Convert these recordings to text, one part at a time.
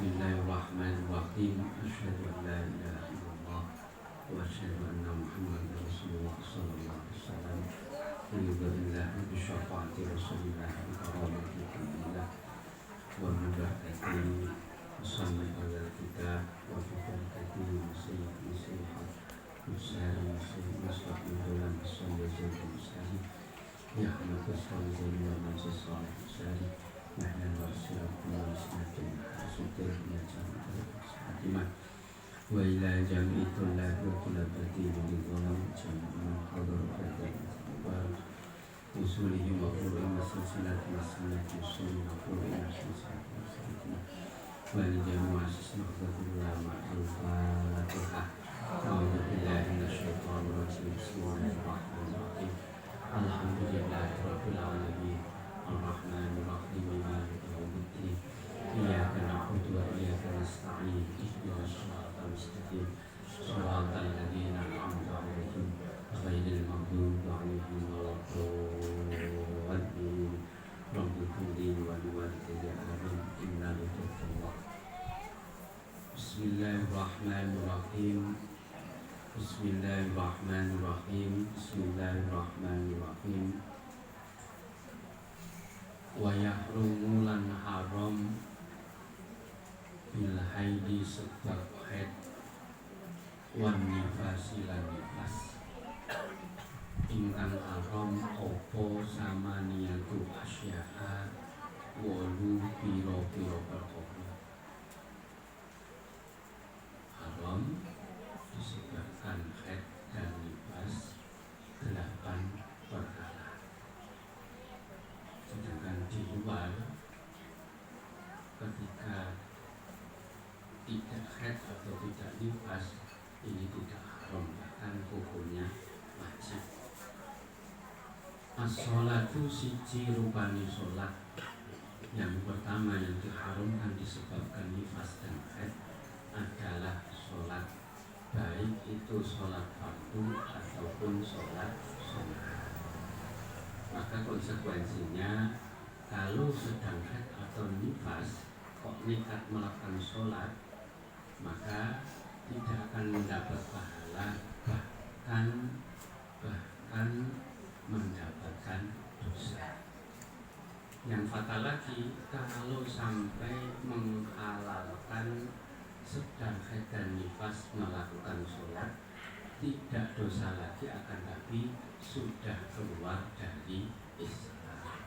Bismillahirrahmanirrahim. Asyhadu an la ilaha illallah wa asyhadu anna Muhammadar Rasulullah sallallahu alaihi wasallam. Alhamdulillah bi syafaati Rasulillah bi karamati kulillah wa mubarakati musalli ala kitab wa bi barakati musayyid musayyihat musari musayyid mustaqbilan musalli zaid musari ya hamdu sallallahu wa sallam musari Nahyan warsilakum wa isnatin Sutir ya jami'at Hatimah Wa ila jami'itul lahi wa tulabati Lidzolam jami'an Hadur Fadah Wa usulihim wa furu'im wa silsilati wa sunnati usulihim wa furu'im wa silsilati wa sunnati wa lijamu asis nuhdatul ulama al-fatihah A'udzubillahi minasyaitonir rajim Bismillahirrahmanirrahim Alhamdulillahi rabbil alamin Ar-Rahmanir-Rahim Maliki yaumiddin Iyyaka na'budu wa iyyaka nasta'in Ihdinas siratal mustaqim Shiratal ladzina an'amta 'alaihim ghairil maghdubi 'alaihim waladdallin Rabbil qulil wal walidayya amin innal muttaqin Bismillahirrahmanirrahim Bismillahirrahmanirrahim Bismillahirrahmanirrahim wa yahrumu lan haram bil haidi sebab haid wan nifasi lan nifas ingkang haram opo sama niyatu asya'a wolu piro-piro perkara haram disebabkan haid dan nifas 8 perkara. Sedangkan di luar ketika tidak haid atau tidak nifas ini tidak haram, bahkan hukumnya wajib. As-sholatu siji rupani sholat. Yang pertama yang diharamkan disebabkan nifas dan haid adalah sholat, baik itu sholat fardu ataupun sholat sunnah. Maka konsekuensinya kalau sedang haid atau nifas kok nekat melakukan sholat, maka tidak akan mendapat pahala, bahkan mendapatkan dosa. Yang fatal lagi kalau sampai menghalalkan sedang haid dan nifas melakukan sholat, tidak dosa lagi, akan tapi sudah keluar dari Islam.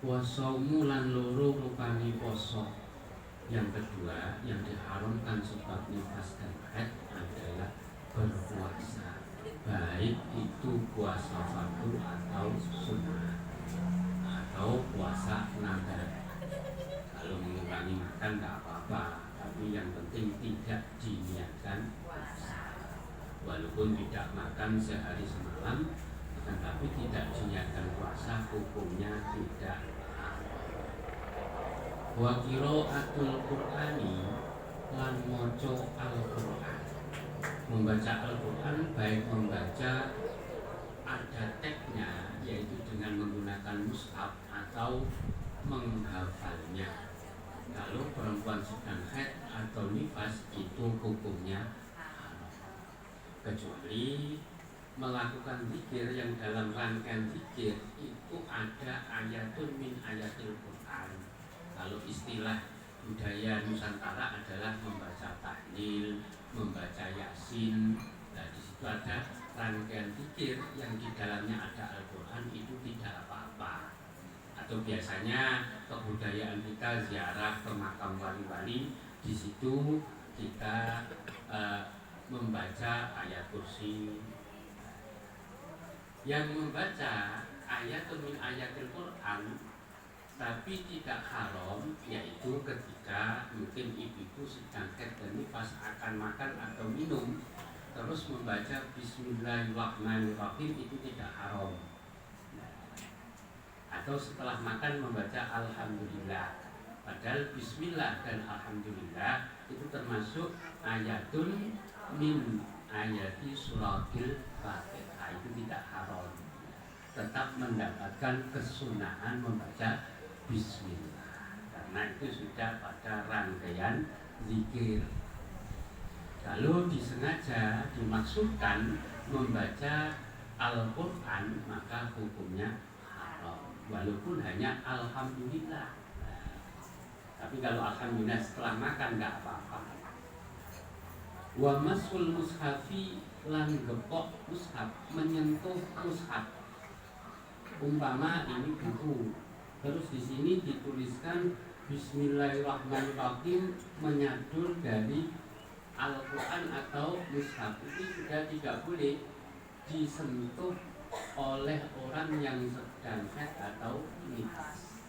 Wasaumu lan loro rupani poso. Yang kedua yang diharamkan sebab nifas dan haid adalah berpuasa, baik itu puasa fardu atau sunnah atau puasa nadar. Kalau mengurangi makan tidak apa-apa, tapi yang penting tidak diniatkan puasa. Walaupun tidak makan sehari semalam, tetapi tidak diniatkan puasa, hukumnya tidak haram. Wa qiraatul Qur'ani lan maca Al-Qur'an. Membaca Al-Qur'an baik membaca ada teksnya yaitu dengan menggunakan mushaf atau menghafalnya. Kalau perempuan sedang haid atau nifas itu hukumnya haram, kecuali melakukan zikir yang dalam rangkaian zikir itu ada ayatun min ayatil Quran. Kalau istilah budaya Nusantara adalah membaca tahlil, membaca yasin. Nah, di situ ada rangkaian zikir yang di dalamnya ada Al-Quran, itu tidak apa-apa. Atau biasanya kebudayaan kita ziarah ke makam wali-wali, di situ kita membaca ayat kursi. Yang membaca ayat min ayatil Quran tapi tidak haram, yaitu ketika mungkin ibu-ibu sedang haid dan nifas akan makan atau minum, terus membaca Bismillahirrahmanirrahim, itu tidak haram. Atau setelah makan membaca Alhamdulillah, padahal Bismillah dan Alhamdulillah itu termasuk ayatun min ayati suratil Fatihah, itu tidak haram. Tetap mendapatkan kesunahan membaca Bismillah. karena itu sudah pada rangkaian zikir. Kalau disengaja dimaksudkan membaca Al-Quran, maka hukumnya haram, walaupun hanya alhamdulillah. Tapi kalau alhamdulillah setelah makan nggak apa-apa. Wa masul mushafi, lan gepok mushaf, menyentuh mushaf. Umpama ini buku, terus di sini dituliskan Bismillahirrahmanirrahim menyadur dari Al-Quran atau mushaf, itu sudah tidak boleh disentuh oleh orang yang sedang haid atau nifas.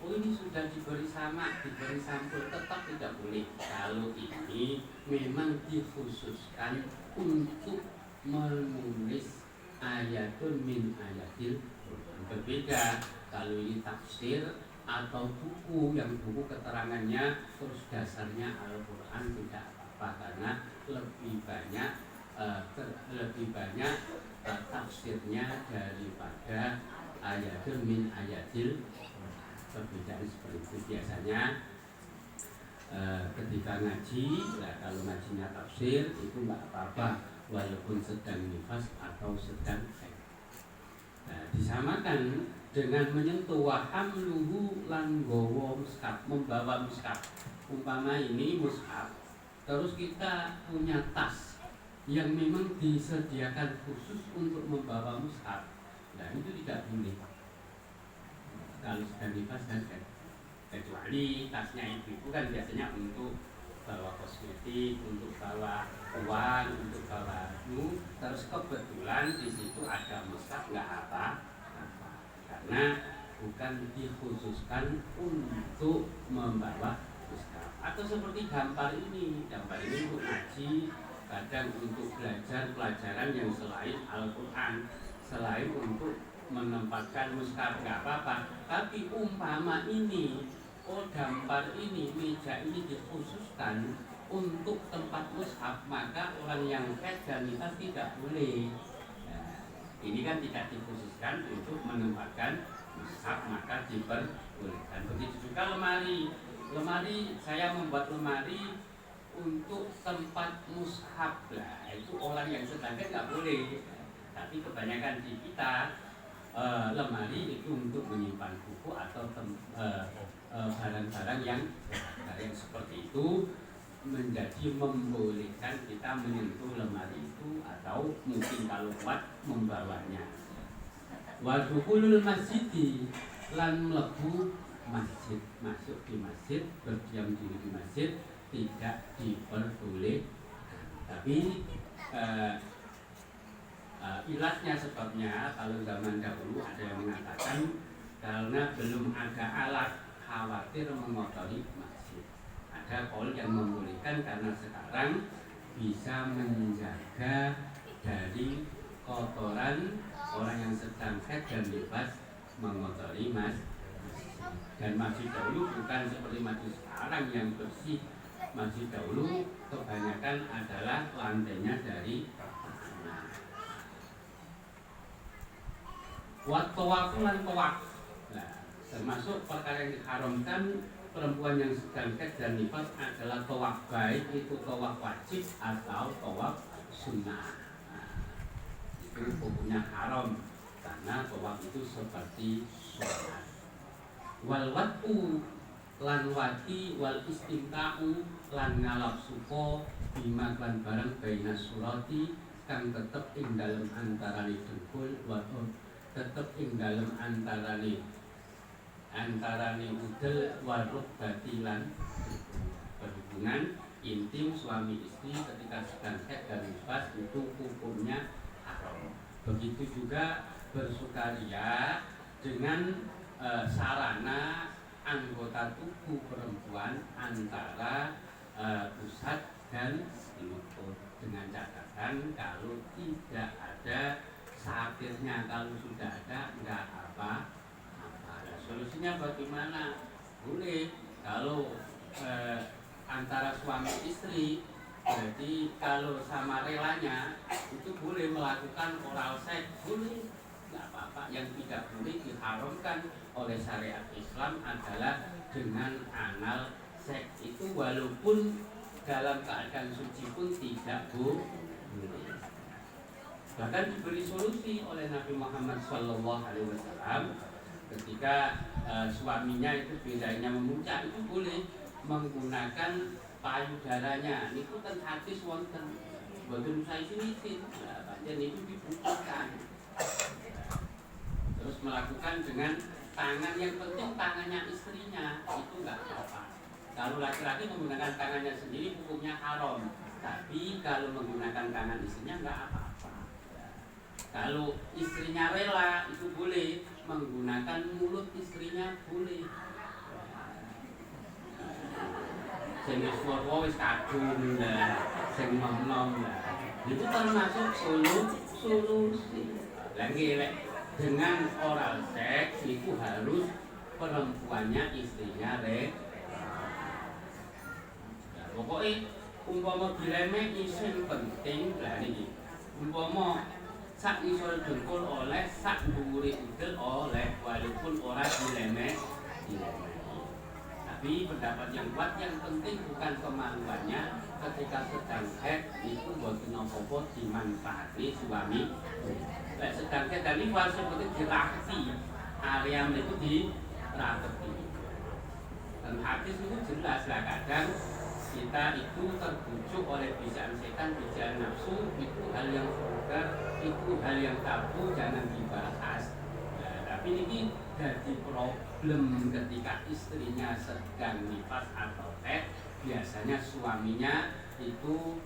Oh, ini sudah diberi sama, diberi sampul, tetap tidak boleh. Kalau ini memang dikhususkan untuk menulis ayatun min ayatil Quran. Berbeda kalau ini tafsir atau buku yang buku keterangannya terus dasarnya Al-Quran, tidak apa-apa, karena lebih banyak tafsirnya daripada ayatun min ayatil. Perbedaan seperti itu biasanya ketika ngaji, kalau ngajinya tafsir itu nggak apa-apa walaupun sedang nifas atau sedang haid. Disamakan dengan menyentuh wahamluhu lan gowo mushaf, membawa mushaf. Umpama ini mushaf, terus kita punya tas yang memang disediakan khusus untuk membawa mushaf, nah itu tidak boleh kalau sedang nifas dan haid. Kecuali tasnya itu kan biasanya untuk bawa kosmetik, untuk bawa uang, untuk bawa terus kebetulan di situ ada mushaf, nggak apa-apa, karena bukan dikhususkan untuk membawa mushaf. Atau seperti gambar ini untuk ngaji, kadang untuk belajar pelajaran yang selain Al-Quran, selain untuk menempatkan mushaf, nggak apa-apa. Tapi umpama ini, gambar ini, meja ini dikhususkan untuk tempat mushaf, maka orang yang haid dan nifas tidak boleh. Nah, ini kan tidak dikhususkan untuk menempatkan mushaf, maka diperbolehkan. Begitu juga lemari. Saya membuat lemari untuk tempat mushaf, lah itu orang yang sedang haid nggak boleh. Tapi kebanyakan di kita lemari itu untuk menyimpan buku atau barang-barang yang seperti itu, menjadi membolehkan kita menyentuh lemari itu atau mungkin kalau kuat membawanya. Wa dukhulul masjidi, lan mlebu masjid, masuk di masjid, berdiam diri di masjid tidak diperbolehkan. Tapi ilatnya, sebabnya kalau zaman dahulu ada yang mengatakan karena belum ada alat, khawatir mengotori masjid. Ada kaul yang membolehkan karena sekarang bisa menjaga dari kotoran orang yang sedang haid dan nifas mengotori masjid. Dan masjid dahulu bukan seperti masjid sekarang yang bersih. Masjid dahulu kebanyakan adalah lantainya dari Wat-tawafu lan tawaf. Nah, termasuk perkara yang diharamkan perempuan yang sedang haid dan nifas adalah tawaf, baik itu tawaf wajib atau tawaf sunnah. Nah, itu hukumnya haram karena tawaf itu seperti sholat. Wal watu lan wati wal istimta'u lan ngalap suko bima lan barang baina surati kang tetep ing dalem antarane dengkul wa tetep ing dalem antarane udel waruk batilan, berhubungan intim suami istri ketika sedang haid dan nifas itu hukumnya haram. Begitu juga bersukaria dengan sarana anggota tubuh perempuan antara pusat dan lutut, dengan catatan kalau tidak ada satirnya, kalau sudah ada enggak apa-apa. Nah, solusinya bagaimana? Boleh kalau antara suami istri, jadi kalau sama relanya itu boleh melakukan oral seks, boleh, enggak apa-apa. Yang tidak boleh diharamkan oleh syariat Islam adalah dengan anal seks itu walaupun dalam keadaan suci pun tidak boleh. Bahkan diberi solusi oleh Nabi Muhammad SAW ketika suaminya itu bedanya memuncak, itu boleh menggunakan payudaranya. Itu kan hadis wonten boten usah isi-isi, dan itu dibutuhkan. Terus melakukan dengan tangan, yang penting tangannya istrinya itu enggak apa-apa. Kalau laki-laki menggunakan tangannya sendiri hukumnya haram, tapi kalau menggunakan tangan istrinya enggak apa-apa. Kalau istrinya rela itu boleh, menggunakan mulut istrinya boleh. Sing wis tuwa wis kadung lah, sing nom-nom lah. Itu termasuk solusi. Lagi dengan oral seks itu harus perempuannya istrinya pokoknya umpama dilemek isin penting lah niki. Umpama sak isor dengkul oleh, sak dhuwure udel oleh, walaupun ora dilemek. Tapi pendapat yang kuat, yang penting bukan kemaluannya ketika sedang head itu boten apa-apa dimanfaati suami. Lek sedang head tadi harus seperti dirahti, area itu dirapeti. Dan hadis itu jelas lah, kadang kita itu terbujuk oleh bisaan setan, bisaan nafsu, itu hal yang vulgar, itu hal yang tabu, jangan dibahas. Tapi ini jadi problem ketika istrinya sedang nifas atau haid, biasanya suaminya itu